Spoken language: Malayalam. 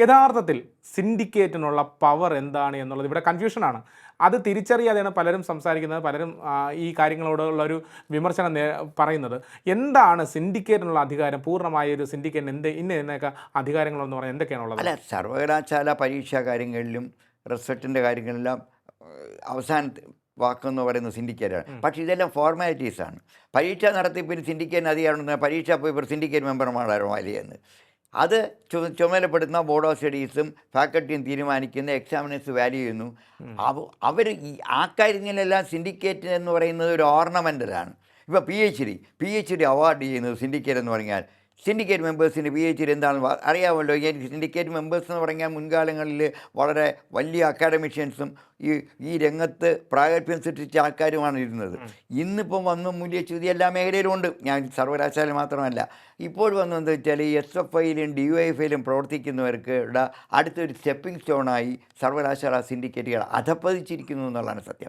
യഥാർത്ഥത്തിൽ സിൻഡിക്കേറ്റിനുള്ള പവർ എന്താണ് എന്നുള്ളത് ഇവിടെ കൺഫ്യൂഷനാണ്. അത് തിരിച്ചറിയാതെയാണ് പലരും സംസാരിക്കുന്നത്, പലരും ഈ കാര്യങ്ങളോടുള്ള ഒരു വിമർശനം പറയുന്നത്. എന്താണ് സിൻഡിക്കേറ്റിനുള്ള അധികാരം? പൂർണ്ണമായ ഒരു സിൻഡിക്കേറ്റിന് എന്നൊക്കെ അധികാരങ്ങളെന്ന് പറഞ്ഞാൽ എന്തൊക്കെയാണുള്ളത്? അല്ല, സർവകലാശാല പരീക്ഷാ കാര്യങ്ങളിലും റിസൾട്ടിൻ്റെ കാര്യങ്ങളിലെല്ലാം അവസാന വാക്കെന്ന് പറയുന്നത് സിൻഡിക്കേറ്റാണ്. പക്ഷേ ഇതെല്ലാം ഫോർമാലിറ്റീസാണ്. പരീക്ഷ നടത്തിപ്പിന് സിൻഡിക്കേറ്റിന് അധികാരം പരീക്ഷ പേപ്പർ സിൻഡിക്കേറ്റ് മെമ്പർമാരാണ് വലിയെന്ന്. അത് ചുമതലപ്പെടുത്തുന്ന ബോർഡ് ഓഫ് സ്റ്റഡീസും ഫാക്കൽറ്റിയും തീരുമാനിക്കുന്ന എക്സാമിനേഴ്സ് വാല്യൂ ചെയ്യുന്നു. അവർ ആ കാര്യങ്ങളിലെല്ലാം സിൻഡിക്കേറ്റ് എന്ന് പറയുന്നത് ഒരു ഓർണമെൻ്റലാണ്. ഇപ്പോൾ പി എച്ച് ഡി അവാർഡ് ചെയ്യുന്നത് സിൻഡിക്കേറ്റ് എന്ന് പറഞ്ഞാൽ സിൻഡിക്കേറ്റ് മെമ്പേഴ്സിൻ്റെ പി എച്ച് ഡി എന്താണെന്ന് അറിയാമല്ലോ. സിൻഡിക്കേറ്റ് മെമ്പേഴ്സ് എന്ന് പറഞ്ഞാൽ മുൻകാലങ്ങളിൽ വളരെ വലിയ അക്കാഡമിഷ്യൻസും ഈ രംഗത്ത് പ്രാഗൽഭ്യം സൃഷ്ടിച്ച ആൾക്കാരുമാണ് ഇരുന്നത്. ഇന്നിപ്പം വന്നു മൂല്യച്യുതി എല്ലാ മേഖലയിലും ഉണ്ട്. ഞാൻ സർവകലാശാല മാത്രമല്ല, ഇപ്പോൾ വന്നതെന്ന് വെച്ചാൽ ഈ SFIയിലും DYFIയിലും പ്രവർത്തിക്കുന്നവർക്ക് അടുത്തൊരു സ്റ്റെപ്പിംഗ് സ്റ്റോണായി സർവകലാശാല സിൻഡിക്കേറ്റുകൾ അധപ്പതിച്ചിരിക്കുന്നു എന്നുള്ളതാണ് സത്യം.